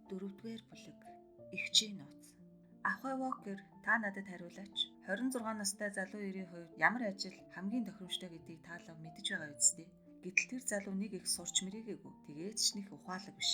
4-р бүлэг. Игчийн нууц. Ахуй Walker, та надад хариулаач. 26 настай залуу эрийн хувьд ямар ажил хамгийн тохиромжтой гэдгийг та лав мэдэж байгаа үстэй. Гэтэл тэр залуу нэг их сурч мэрээгээгүй. Тэгээд ч нэг ухаалаг биш.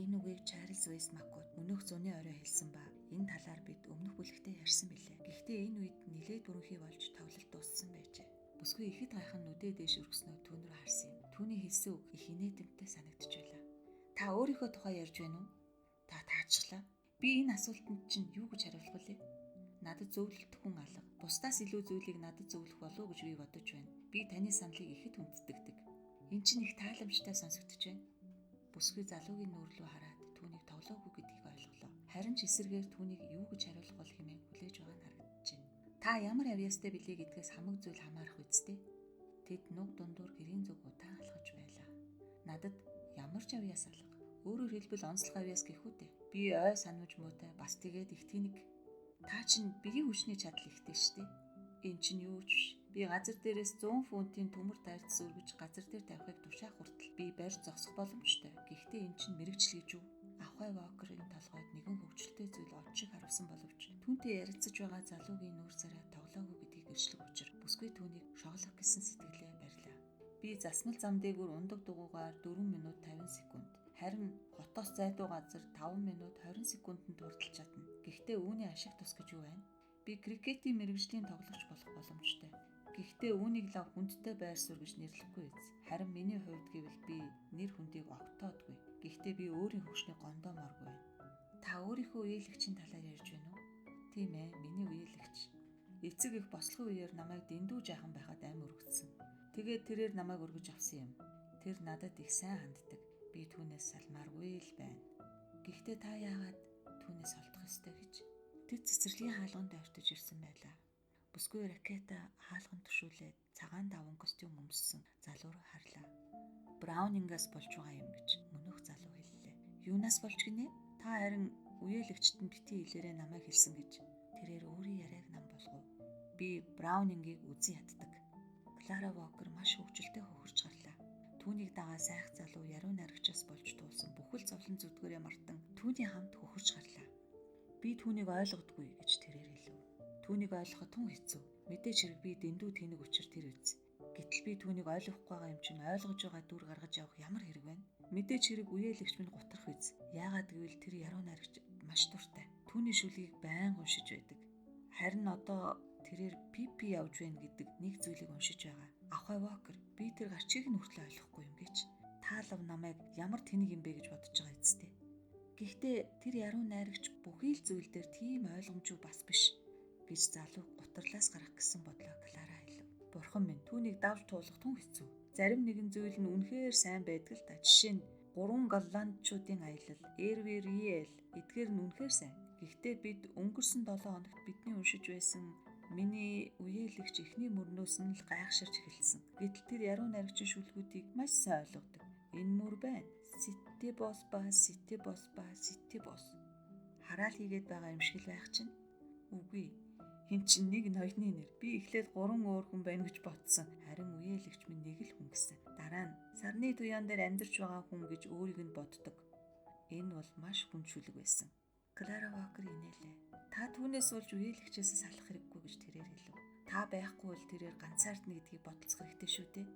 Энэ үгийг Чарльз Вестмакот өнөөх зуны орой хэлсэн ба энэ талаар бид өмнөх бүлэгтээ ярьсан билээ. Гэхдээ энэ үед нэлээд бүрэнхий болж тоглолт дууссан байжээ. Бүсгүй ихэд гайхан нүдээ дээш өргөснөө түүн рүү харсан юм. Түүний хэлсэн үг их инээдэмтэй санагдаж байлаа. Та өөрийнхөө тухай ярьж байна уу? Та таачлаа. Би энэ асуултанд чинь юу гэж хариулах вүлээ? Надад зөвлөлт хүн алга. Бусдаас илүү зүйлийг надад зөвлөх болов уу гэж би бодож байна. Би таны саналыг ихэд хүндэтдэг. Энд чинь их тааламжтай сонсогдож байна. Бүсгүй залуугийн нүүр рүү хараад түүнийг тоглоогүй гэдгийг ойлголоо. Харин ч эсэргээр түүнийг юу гэж хариулах бол хэмээн хүлээж байгаа нь харагдаж байна. Та ямар авьяастай билээ гэдгээс хамаг зүйл хамаарах үсттэй. Тэд нуг дундуур гэрийн зүг удаан алхаж байлаа. Надад ямар ч авьяас алга. Өөрөөр хэлбэл онцлог авьяас гэхүүтэй. Би ой санаж муутай бас тэгээд их тэнэг. Та чинь биеийн хүчний чадал ихтэй штэ. Эн чинь юу ч биш. Би газар дээрээс 100 фунтын төмөр тайрц өргөж газар дээр тавихыг тушаах хүртэл би барьж зогсох боломжтой. Гэхдээ эн чинь мэрэгжил гэж юу? Ахуй Walker-ын толгойд нэгэн хөвгчлөлтэй зүйл олж шиг харуулсан боловч түүнтэй ярилцаж байгаа залуугийн нүүр царай тоглоогүй гэдгийг гэрчлэх учир бүсгүй түүнийг шоглох гэсэн сэтгэлээ барьлаа. Би засмал зам дээгүүр ундаг дугуйгаар 4 минут 50 секунд. Харин хотоос зайдуу газар 5 минут 20 секундэд хүртэл чадна. Гэхдээ үүний ашиг тус гэж юу байна? Би крикетийн мэрэгжлийн тоглогч болох боломжтой. Гэхдээ үүнийг лав хүндтэй байр суурь гэж нэрлэхгүй биз. Харин миний хувьд гэвэл би нэр хүндийг огтоодгүй. Гэхдээ би өөрийн хөгшний гондооморгүй байна. Та өөрийнхөө үеэлэгчийн талаар ярьж байна уу? Тийм ээ, миний үеэлэгч. Эцэг их бослогын үеэр намайг дэндүү жаахан байхад амь өргөцсөн. Тэгээд тэрээр намайг өргөж авсан юм. Тэр надад их сайн ханддаг. Би түүнээс салмааргүй л байна. Гэхдээ та яагаад түүнээс олдох ёстой гэж? Тэд цэцэрлэгийн хаалганд ойртож ирсэн байлаа. Бүсгүй ракета хаалганд төшүүлээд цагаан даван костюм өмссөн залуу руу харлаа. Браунингаас болж байгаа юм гэж мөнөх залуу хэллээ. Юунаас болж гинэ? Та харин үеэлэгчт нь бити хэлээрээ намайг хэлсэн гэж. Тэрээр өөрийн яриаг нам болгов. Би Браунингийг үзэн яддаг. Клара Walker маш хөвгөлтэй хөхөрч гарлаа. Түүнийг дагаа сайх залуу яруу найрагчаас болж туулсан бүхэл зовлон зүдгээрээ мартан түүний хамт хөхөрч гарлаа. Би түүнийг ойлгодгүй гэж тэрээр хэлв. Түүнийг ойлгоход тун хэцүү. Мэдээж хэрэг би дэндүү тэнэг учир тэр үз. Гэтэл би түүнийг ойлгохгүй байгаа юм чинь ойлгож байгаа дүр гаргаж явах ямар хэрэг байна? Мэдээж хэрэг үеэлэгч минь гутрах биз. Яагаад гэвэл тэр яруу найрагч маш дуртай. Түүний шүлгийг байнга уншиж байдаг. Харин одоо тэрээр пипи явж байна гэдэг нэг зүйлийг уншиж байгаа. Ахуй Walker, би тэр гарчийг нь хүртэл ойлгохгүй юм гэж. Таалав намайг ямар тэнэг юм бэ гэж бодож байгаа эцтэй. Гэхдээ тэр яруу найрагч бүхий л зүйл дээр тийм ойлгомжгүй бас биш гэж залуу гутарлаас гарах гэсэн бодлоо Клара хэлв. Бурхан минь, түүнийг давж туулах тун хэцүү. Зарим нэгэн зүйл нь үнэхээр сайн байдаг л та. Жишээ нь 3 голландчуудын аялал, Эрвэриэл эдгээр нь үнэхээр сайн. Гэхдээ бид өнгөрсөн 7 хоногт бидний уншиж байсан миний үеэлэгч эхний мөрнөөс нь л гайхширч эхэлсэн. Гэтэл тэр яруу найрагчийн шүлгүүдийг маш сайн ойлгодог. Энэ мөр байна. Сити босс ба. Хараал хийгээд байгаа юм шиг л байх чинь. Үгүй. Хин чин нэг ноёны нэр. Би эхлээд 3 өөр хүн байна гэж бодсон. Харин үеэлэгч минь нэг л хүн гэсэн. Дараа нь сарны туяан дээр амьдарч байгаа хүн гэж өөрийг нь боддог. Энэ бол маш хүншүлэг байсан. Клара Walker инээлээ. Та түүнээс болж үеэлэгчээс салах хэрэггүй гэж тэрээр хэлв. Та байхгүй бол тэрээр ганцаардна гэдгийг бодолцох хэрэгтэй шүү дээ.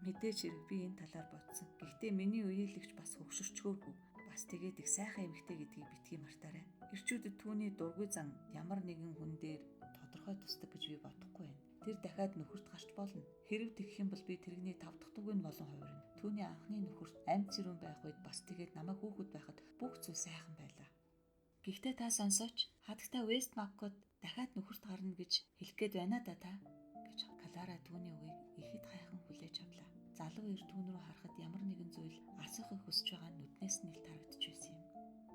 Мэдээж хэрэг би энэ талаар бодсон. Гэхдээ миний үеэлэгч бас хөвгшөрчгөөргүй. Бас тэгээд их сайхан эмэгтэй гэдгийг битгий мартаарай. Ирчүүдэд түүний дургүй зан ямар нэгэн хүн дээр тодорхой тусдаг гэж би бодохгүй байна. Тэр дахиад нөхөрт гарч болно. Хэрэг тэгэх юм бол би тэрэгний 5 дахь түгэнд болон хувирна. Түүний анхны нөхөрт амьд зэрүүн байх үед бас тэгээд намайг хүүхэд байхад бүх зүйл сайхан байлаа. Гэхдээ та сонсооч, хадагта Вестмакот дахиад нөхөрт гарна гэж хэлэх гээд байна да та гэж Клара түүний үгийг ихэд хайхан хүлээж авлаа. Залуу ир түүн рүү харахад ямар нэгэн зүйл асуух их хүсэж байгаа нь нүднээс нь л тарагдж байсан юм.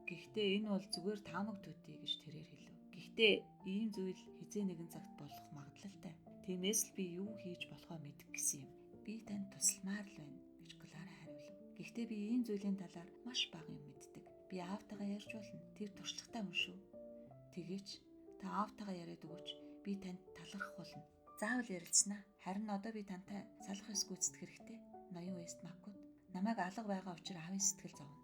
Гэхдээ энэ бол зүгээр таамаг төдий гэж тэрээр хэлв. Гэхдээ ийм зүйл хизээ нэгэн цагт болох магадлалтай. Тиймээс л би юу хийж болохоо мэдэх гэсэн юм. Би танд тусламаар л байна гэж Клара хариулв. Гэхдээ би ийм зүйлийн талаар маш бага юм мэддэг. Би аавтайгаа ярьж болно. Тэр туршлагатай хүн шүү. Тэгээч та аавтайгаа яриад өгөөч. Би танд талархах болно. Заавал ярилцсанаа. Харин одоо би тантай салах ёс гүйцэтгэх хэрэгтэй. Ноён Вестмакот намайг алга байгаа учраас аавын сэтгэл зовно.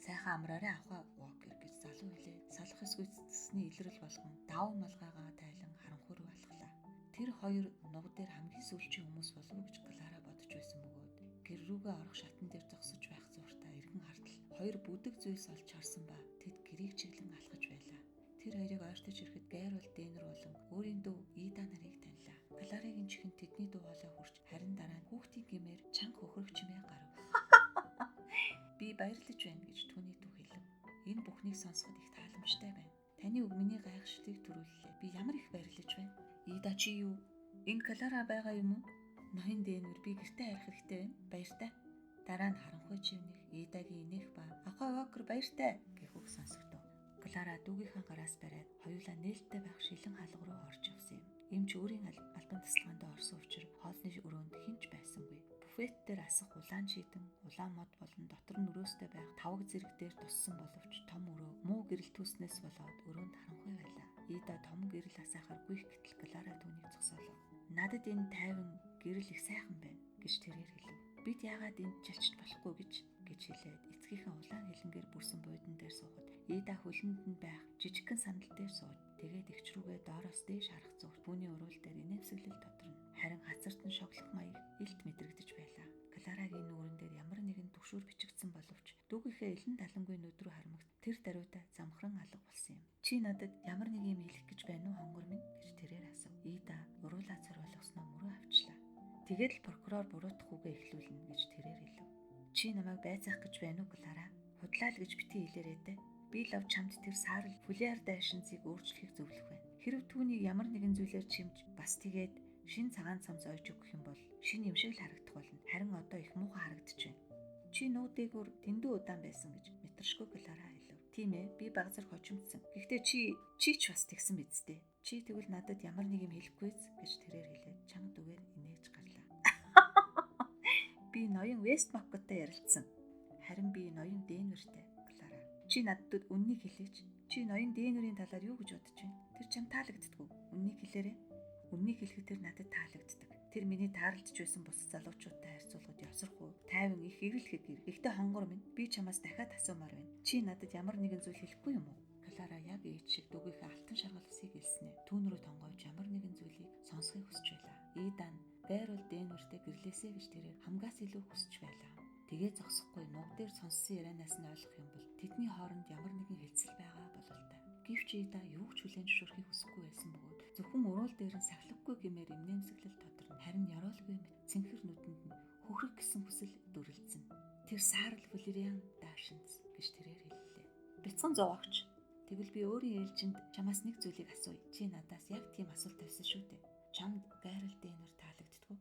Сайхан амраарай Ахуй Walker. залуу хилээ салах эсгүйцсний илрэл болгон давуу малгайгаа тайлан харанхуй руу алхлаа. Тэр хоёр нуг дээр хамгийн сүүлчийн хүмүүс болов уу гэж Клара бодож байсан бөгөөд гэр рүүгээ орох шатан дээр зогсож байх зууртаа эргэн хартал хоёр бүдэг зүйлс олж харсан ба тэд гэрийг чиглэн алхаж байлаа. Тэр хоёрыг ойртож ирэхэд Гайрол Дэнер болон өөрийн дүү Ида нарыг танилаа. Кларагийн чихэнд тэдний дуу хоолой хүрч харин дараа нь хүүхдийн гэмээр чанга хөхрөх чимээ гарав. Би баярлаж байна гэж түүний дүү хэлв. Энэ бүхнийг сонсоход их тааламжтай байна. Таны үг миний гайхшлыг төрүүллээ. Би ямар их баярлаж байна. Ида чи юу? Энэ Клара байгаа юм уу? Ноён Дэнер би гэртээ харих хэрэгтэй байна. Баяртай. Дараа нь харанхуй чивнэх Идагийн инээх ба ахаа Вокер баяртай гэх үг сонсогдов. Клара дүүгийнхаа гараас бариад хоёулаа нээлттэй байх шилэн хаалга руу орж явсан юм. Эмч өөрийн албан тасалгаанд орсон учраас хоолны өрөөнд хинч байсангүй. Буфет дээр асах улаан шийдэн, улаан мод болон дотор нь өрөөстэй байх тавг зэрэг дээр туссан боловч том өрөө муу гэрэл төснөөс болоод өрөөнд харанхуй байлаа. Ида том гэрэл асаахаар гүйх гэтэл Клара түүнийг зогсоолов. Надад энэ тайван гэрэл их сайхан байна гэж тэрээр хэлв. Бид яагаад энд жилчж болохгүй гэж хэлээд эцгийнхээ улаан хилэнгээр бүрсэн буудан дээр суухад Ида хөлөнд нь байх жижигхэн сандал дээр сууж тэгээд эгч рүүгээ доороос дээш харах зурт түүний уруул дээр инээмсэглэл тоторно. Харин хацарт нь шоглох маяг илт мэдрэгдэж байлаа. Кларагийн нүүрэн дээр ямар нэгэн түгшүүр бичигдсэн боловч дүүгийнхээ элен талангүй нүд рүү харамгт тэр даруйда замхран алга болсон юм. Чи надад ямар нэг юм хэлэх гэж байна уу хонгор минь гэж тэрээр асуув. Ида уруулаа цорволгосноо мөрөө авчлаа. Тэгээд л прокурор буруутгах үгээ эхлүүлнэ гэж тэрээр хэлв. Чи намайг байцаах гэж байна уу Клара? Худлаа л гэж битгий хэлээрэй дээ. Би лав чамд тэр саарл фулиар дайшинцыг өөрчлөхийг зөвлөх байна. Хэрэв түүнийг ямар нэгэн зүйлээр чимж бас тэгээд шин цагаан цам зойж өгөх юм бол шин юм шиг л харагдах болно. Харин одоо их муухай харагдаж байна. Чи нүүдээгээр дэндүү удаан байсан гэж метршгүй Клара хэлв. Тийм ээ, би баг зэрэг хожимдсан. Гэхдээ чи ч бас тэгсэн биз дээ. Чи тэгвэл надад ямар нэг юм хэлэхгүйз гэж тэрээр хэлээд чанга дүгээр инээж гарлаа. Би ноён Вестмаккоттой ярилцсан. Харин би ноён Дэнвертэй Клара. Чи надад үннийг хэлээч. Чи ноён Дэнверийн талаар юу гэж бодож байна? Тэр чам таалагддаггүй. Үннийг хэлээрэй. Үннийг хэлэхэд тэр надад таалагддаг. Тэр миний таарлаж байсан бус залуучуудтай харьцуулахад явсархгүй. Тайван их эвэрлэхэд гэр. Гэхдээ хонгор минь би чамаас дахиад асуумаар байна. Чи надад ямар нэгэн зүйл хэлэхгүй юм уу? Клара яг ээж шиг дүүгийнхээ алтан шаргалсыг хэлснэ. Түүнрүү тонгойж ямар нэгэн зүйлийг сонсхийг хүсч байлаа. Идан Гайрол Дэнвертэй гэрлээсэ гэж тэрээр хамгаас илүү хүсч байлаа. Тэгээ зогсохгүй нуг дээр сонссон ярианаас нь ойлгох юм бол тэдний хооронд ямар нэгэн хэлцэл байгаа бололтой. Гэвч Ида юу ч хүлээн зөвшөөрөхийг хүсэхгүй байсан бөгөөд зөвхөн уруул дээр нь сахилахгүй гэмээр инээмсэглэл тоторно. Харин ёроолгүй мэт цэнхэр нүдэнд нь хөхрөх гэсэн хүсэл дүрлэлцэн. Тэр саарл фулириан даашинц гэж тэрээр хэллээ. Бяцхан зовоогч. Тэгвэл би өөрийн ээлжинд чамаас нэг зүйлийг асууя. Чи надаас яг тийм асуулт тавьсан шүү дээ. Чамд Гайрол Дэнер таалагддаггүй?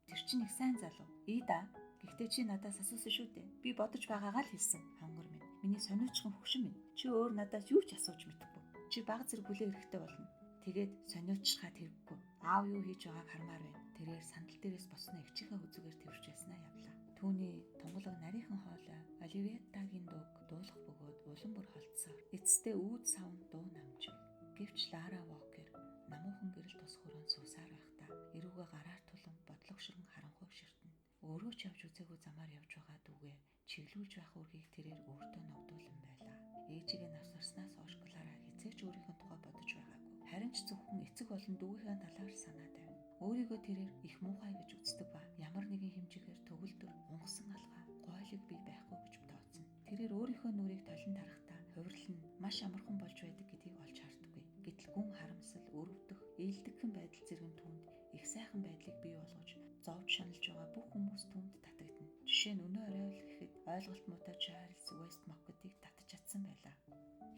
Тэр чинь их сайн залуу. Ида, гэхдээ чи надаас асуусан шүү дээ. Би бодож байгаагаа л хэлсэн. Хонгор минь, миний сониучхан хөвшин минь. Чи өөр надаас юу ч асууж мэдэхгүй. Чи баг зэрэг хүлээ эрэхтэй болно. Тэгээд сониучхаад хэрэггүй. Аав юу хийж байгааг хармаар байна. Тэрээр сандал дээрээс босноо эгчийнхээ хүзүүгээр тэрвж яснаа явлаа. Түүний тунгалаг нарийнхан хоолой Оливеттагийн дууг дуулах бөгөөд улам бүр холдсоор эцэстээ үүд савн дуу намжив. Гэвч Лара Вокер намуухан гэрэл тус хөрөөнд суусаар байхдаа эрүүгээ гараар тулан бодлогошрон харанхуй ширтэн. Өөрөө ч явж үзээгүй замаар явж байгаа дүүгээ чиглүүлж байх үргийг тэрээр өөртөө новдуулан байлаа. Ээжигээ насарснаас хойш Клара хизээч өөрийнхөө тухай бодож байгаагүй. Харин ч зөвхөн эцэг болон дүүгийнхээ талаар санаа тавина. Өөрийгөө тэрээр их муухай гэж үздэг ба ямар нэгэн хэмжээгээр төгөлдөр унгасан алгаа гойлог бий байхгүй гэж тооцсон. Тэрээр өөрийнхөө нүрийг толон тарахтаа хувирлал нь маш амархан болж байдаг гэдгийг олж хардаггүй. Гэтэл гүн харамсал, өрөвдөх, ээлдэгхэн байдал зэрэг түүнд их сайхан байдлыг бий болгож зовж шаналж байгаа бүх хүмүүс түүнд татагдана. Жишээ нь өнөө орой л гэхэд ойлголт муутай Чарльз Вестмаккотыг татж чадсан байлаа.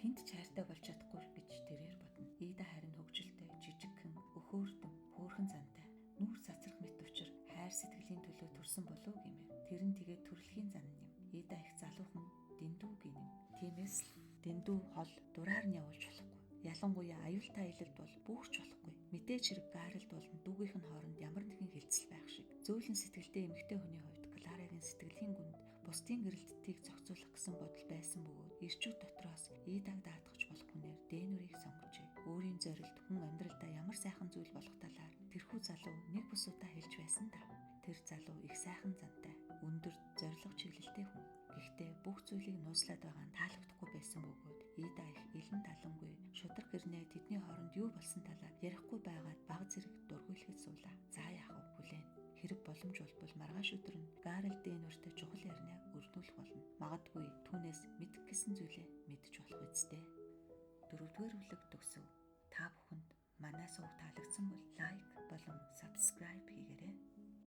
Хинт ч хайртай болж чадахгүй гэж тэрээр бодно. Ида харин хөвгөлтэй, жижигхэн, өхөөрдөн, хөөрхөн зантай. Нүүр цацрах мэт учир хайр сэтгэлийн төлөө төрсөн болов гэмээр. Тэр нь тэгээд төрөлхийн зан юм. Ида их залуухан дэндүү гинэв. Тиймээс дэндүү хол дураар нь явуулж болохгүй. Ялангуяа аюултай аялалд бол бүхч болохгүй. Мэдээж хэрэг Гайролд болон дүүгийнх нь хооронд ямар нэгэн хэлцэл байх шиг. Зөөлөн сэтгэлтэй эмэгтэй хүний хувьд Кларагийн сэтгэлийн гүнд бусдын гэрэлтдийг зохицуулах гэсэн бодол байсан бөгөөд ирчүүд дотроос Идаг даатгах болох хүнээр Дэнүрийг сонгожээ. Өөрийн зорилт хүн амьдралдаа ямар сайхан зүйл болох талаар тэрхүү залуу нэг бус удаа хэлж байсан да. Тэр залуу их сайхан зантай, өндөр зориг чиглэлтэй хүн. Гэхдээ бүх зүйлийг нууцлаад байгаа нь таалагдахгүй байсан бөгөөд Ида их болсон талаар ярихгүй байгаад баг зэрэг дургуйлахад суулаа. За яах вэ? Хүлээн. Хэрэг боломж болбол маргааш өдөр нь Гарл Дэнвэртэй чухал ярныг өрнүүлэх болно. Магадгүй түүнээс мэдэх гэсэн зүйлээ мэдэж болох үсттэй. 4-р бүлэг төгсөв. Та бүхэнд манай сувг таалагдсан бол лайк болон subscribe хийгээрэй.